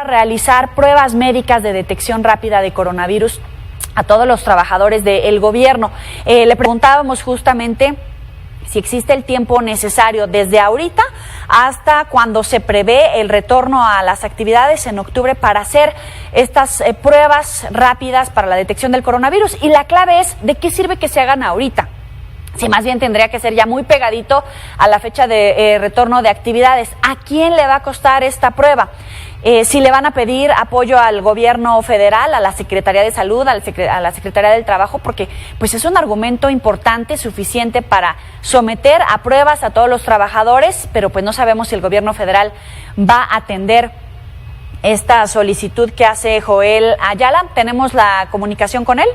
realizar pruebas médicas de detección rápida de coronavirus a todos los trabajadores del gobierno. Le preguntábamos justamente si existe el tiempo necesario desde ahorita hasta cuando se prevé el retorno a las actividades en octubre para hacer estas pruebas rápidas para la detección del coronavirus. Y la clave es, ¿de qué sirve que se hagan ahorita? Si más bien tendría que ser ya muy pegadito a la fecha de retorno de actividades. ¿A quién le va a costar esta prueba? Si le van a pedir apoyo al gobierno federal, a la Secretaría de Salud, a la Secretaría del Trabajo, porque pues es un argumento importante, suficiente para someter a pruebas a todos los trabajadores, pero pues no sabemos si el gobierno federal va a atender esta solicitud que hace Joel Ayala. ¿Tenemos la comunicación con él?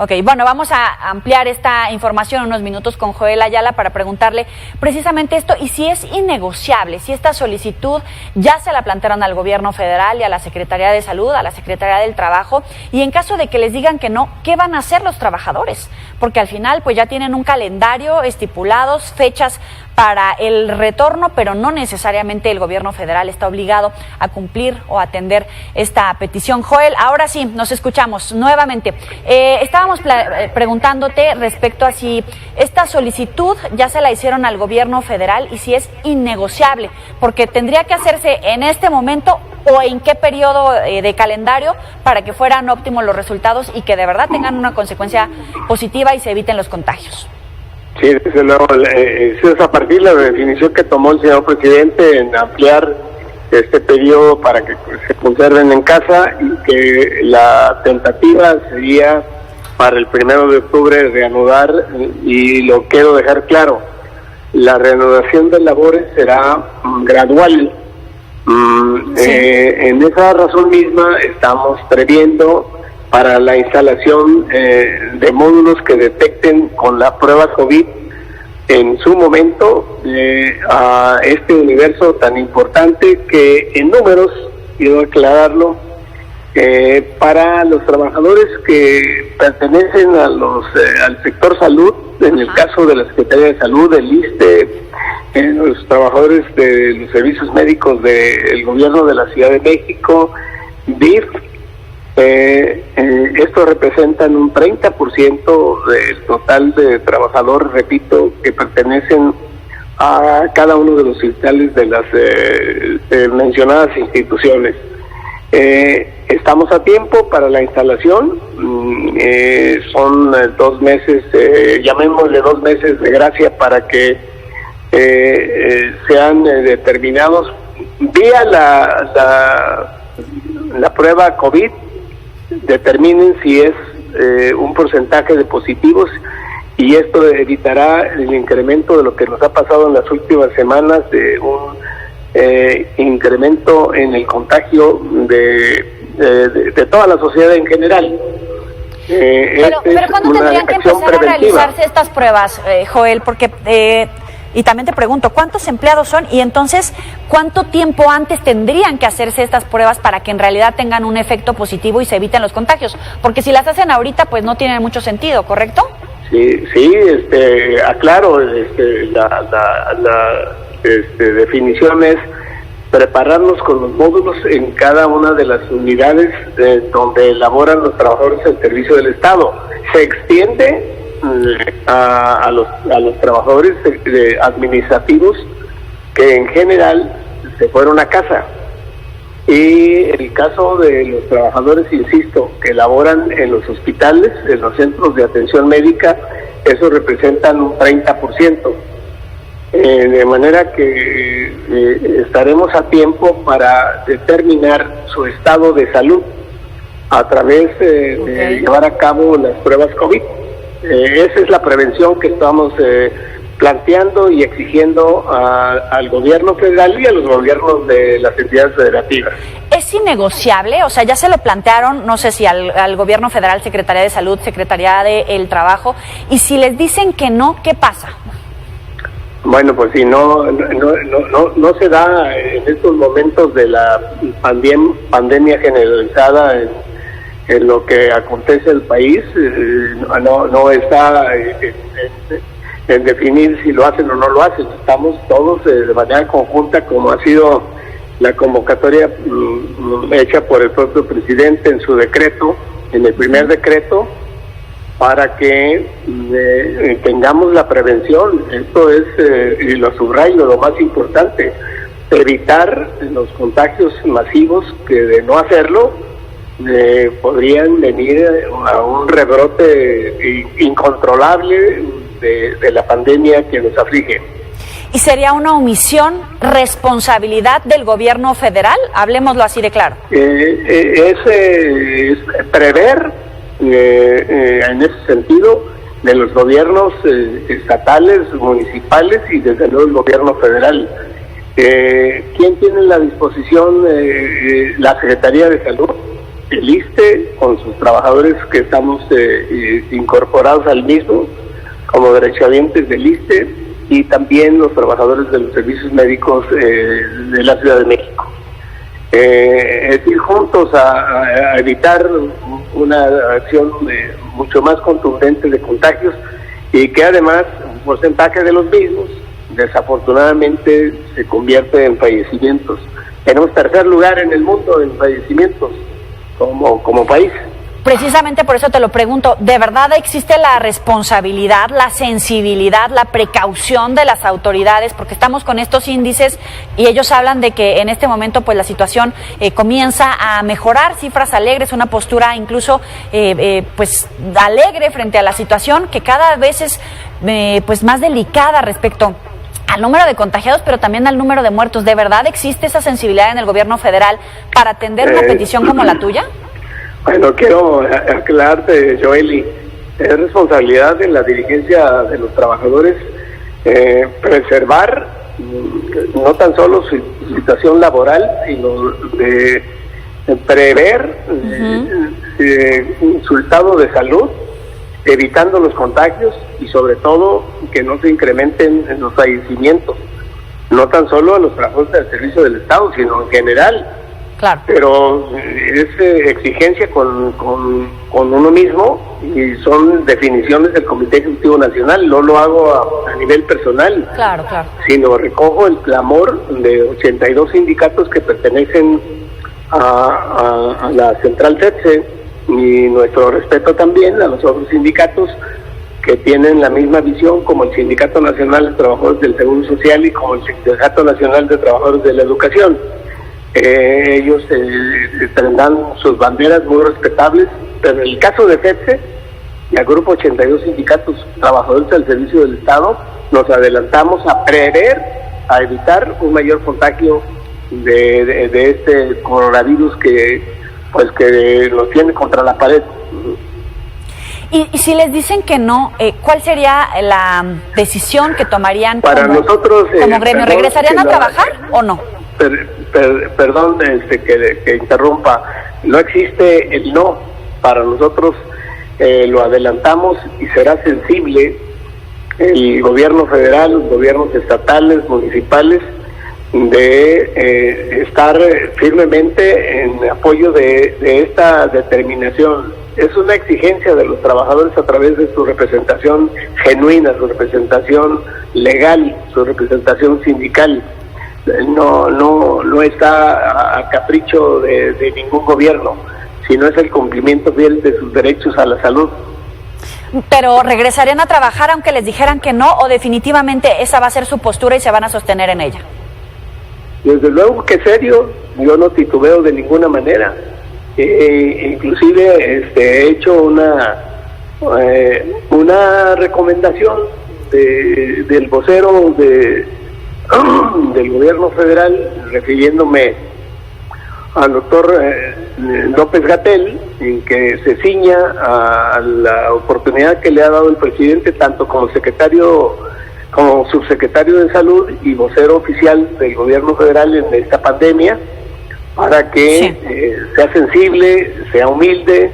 Ok, bueno, vamos a ampliar esta información en unos minutos con Joel Ayala para preguntarle precisamente esto y si es innegociable, si esta solicitud ya se la plantearon al gobierno federal y a la Secretaría de Salud, a la Secretaría del Trabajo, y en caso de que les digan que no, ¿qué van a hacer los trabajadores? Porque al final pues ya tienen un calendario estipulados, fechas para el retorno, pero no necesariamente el gobierno federal está obligado a cumplir o atender esta petición. Joel, ahora sí, nos escuchamos nuevamente. Estábamos preguntándote respecto a si esta solicitud ya se la hicieron al gobierno federal y si es innegociable, porque tendría que hacerse en este momento o en qué periodo de calendario para que fueran óptimos los resultados y que de verdad tengan una consecuencia positiva y se eviten los contagios. Sí, desde luego, es a partir de la definición que tomó el señor presidente en ampliar este periodo para que se conserven en casa y que la tentativa sería para el 1 de octubre reanudar, y lo quiero dejar claro, la reanudación de labores será gradual. Sí. En esa razón misma estamos previendo para la instalación de módulos que detecten con la prueba COVID en su momento a este universo tan importante que en números, quiero aclararlo, para los trabajadores que pertenecen a al sector salud, en el caso de la Secretaría de Salud, del ISSSTE, los trabajadores de los servicios médicos del gobierno de la Ciudad de México, DIF, esto representan un 30% del total de trabajadores, repito, que pertenecen a cada uno de los hospitales de las mencionadas instituciones. Estamos a tiempo para la instalación, son 2 meses, llamémosle 2 meses de gracia para que sean determinados vía la prueba COVID, determinen si es un porcentaje de positivos, y esto evitará el incremento de lo que nos ha pasado en las últimas semanas, de un incremento en el contagio de toda la sociedad en general. Pero ¿cuándo tendrían que empezar a realizarse estas pruebas, Joel? Porque y también te pregunto, ¿cuántos empleados son? Y entonces, ¿cuánto tiempo antes tendrían que hacerse estas pruebas para que en realidad tengan un efecto positivo y se eviten los contagios? Porque si las hacen ahorita, pues no tiene mucho sentido, ¿correcto? Sí, aclaro, la definición es prepararnos con los módulos en cada una de las unidades donde elaboran los trabajadores del servicio del Estado. Se extiende a los trabajadores administrativos que en general se fueron a casa, y el caso de los trabajadores, insisto, que laboran en los hospitales, en los centros de atención médica, eso representan un 30%, de manera que estaremos a tiempo para determinar su estado de salud a través de llevar a cabo las pruebas COVID. Esa es la prevención que estamos planteando y exigiendo al gobierno federal y a los gobiernos de las entidades federativas. ¿Es innegociable? O sea, ya se lo plantearon, no sé si al gobierno federal, Secretaría de Salud, Secretaría del Trabajo, y si les dicen que no, ¿qué pasa? Bueno, pues si no se da en estos momentos de la pandemia generalizada en lo que acontece en el país, no está en definir si lo hacen o no lo hacen. Estamos todos de manera conjunta, como ha sido la convocatoria hecha por el propio presidente en su decreto, en el primer decreto, para que tengamos la prevención. Esto es, y lo subrayo, lo más importante, evitar los contagios masivos, que de no hacerlo podrían venir a un rebrote incontrolable de la pandemia que nos aflige. ¿Y sería una omisión, responsabilidad del gobierno federal? Hablemoslo así de claro. Es prever, en ese sentido, de los gobiernos estatales, municipales y desde luego el gobierno federal. ¿Quién tiene la disposición? La Secretaría de Salud, el ISSSTE, con sus trabajadores que estamos incorporados al mismo, como derechohabientes del ISSSTE, y también los trabajadores de los servicios médicos de la Ciudad de México. Es ir juntos a evitar una acción mucho más contundente de contagios, y que además un porcentaje de los mismos desafortunadamente se convierte en fallecimientos. Tenemos tercer lugar en el mundo en fallecimientos como país. Precisamente por eso te lo pregunto, ¿de verdad existe la responsabilidad, la sensibilidad, la precaución de las autoridades? Porque estamos con estos índices y ellos hablan de que en este momento pues la situación comienza a mejorar, cifras alegres, una postura incluso pues alegre frente a la situación, que cada vez es pues más delicada respecto al número de contagiados, pero también al número de muertos. ¿De verdad existe esa sensibilidad en el gobierno federal para atender una petición como la tuya? Bueno, quiero aclararte, Joely, es responsabilidad de la dirigencia de los trabajadores preservar no tan solo su situación laboral, sino de prever su estado de salud, evitando los contagios y sobre todo que no se incrementen los fallecimientos, no tan solo a los trabajadores del servicio del Estado, sino en general. Claro. Pero es exigencia con uno mismo, y son definiciones del Comité Ejecutivo Nacional. No lo hago a nivel personal, claro, sino recojo el clamor de 82 sindicatos que pertenecen a la central CETSE, y nuestro respeto también a los otros sindicatos que tienen la misma visión, como el Sindicato Nacional de Trabajadores del Seguro Social y como el Sindicato Nacional de Trabajadores de la Educación. Ellos tendrán sus banderas muy respetables, pero en el caso de FETSE y al grupo 82 sindicatos trabajadores del servicio del Estado, nos adelantamos a prever, a evitar un mayor contagio de este coronavirus que nos tiene contra la pared. Y si les dicen que no, ¿cuál sería la decisión que tomarían para nosotros como gremio? ¿Regresarían a trabajar o no? Perdón que interrumpa, no existe el no. Para nosotros lo adelantamos y será sensible el gobierno federal, los gobiernos estatales, municipales, de estar firmemente en apoyo de esta determinación. Es una exigencia de los trabajadores a través de su representación genuina, su representación legal, su representación sindical. No está a capricho de ningún gobierno, sino es el cumplimiento fiel de sus derechos a la salud. ¿Pero regresarían a trabajar aunque les dijeran que no, o definitivamente esa va a ser su postura y se van a sostener en ella? Desde luego que serio, yo no titubeo de ninguna manera. Inclusive he hecho una recomendación del vocero del gobierno federal, refiriéndome al doctor López-Gatell, en que se ciña a la oportunidad que le ha dado el presidente, tanto como subsecretario de Salud y vocero oficial del gobierno federal en esta pandemia, para que sea sensible, sea humilde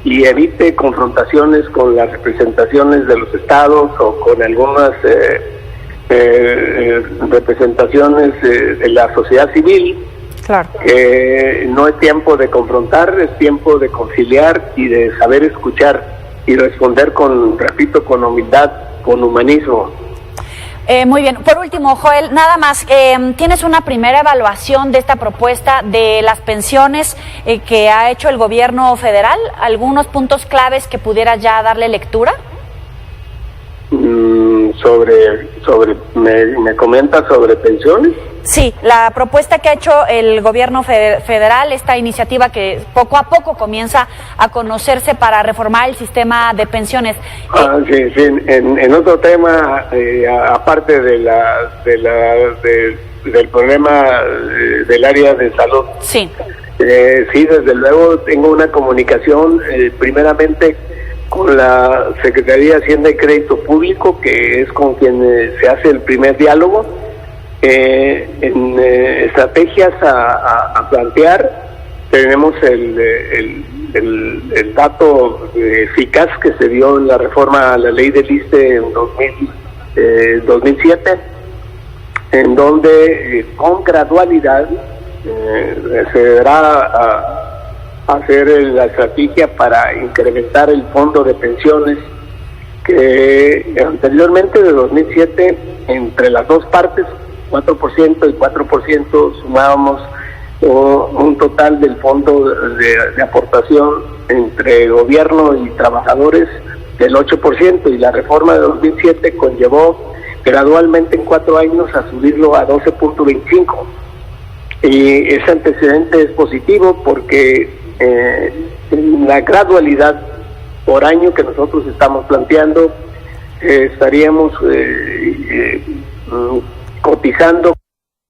y evite confrontaciones con las representaciones de los estados o con algunas representaciones de la sociedad civil. Claro. No es tiempo de confrontar, es tiempo de conciliar y de saber escuchar y responder con humildad, con humanismo. Muy bien. Por último, Joel, nada más, ¿tienes una primera evaluación de esta propuesta de las pensiones que ha hecho el gobierno federal? ¿Algunos puntos claves que pudieras ya darle lectura? ¿Me comentas sobre pensiones? Sí, la propuesta que ha hecho el gobierno federal, esta iniciativa que poco a poco comienza a conocerse para reformar el sistema de pensiones. Sí. En otro tema, aparte del problema del área de salud. Sí. Sí, desde luego tengo una comunicación, primeramente con la Secretaría de Hacienda y Crédito Público, que es con quien se hace el primer diálogo, en estrategias a plantear. Tenemos el dato eficaz que se dio en la reforma a la ley del ISSSTE en 2007, en donde con gradualidad se deberá a hacer la estrategia para incrementar el fondo de pensiones, que anteriormente de 2007 entre las dos partes, 4% y 4%, sumábamos un total del fondo de aportación entre gobierno y trabajadores del 8%, y la reforma de 2007 conllevó gradualmente en 4 años a subirlo a 12.25%. Y ese antecedente es positivo porque la gradualidad por año que nosotros estamos planteando, estaríamos cotizando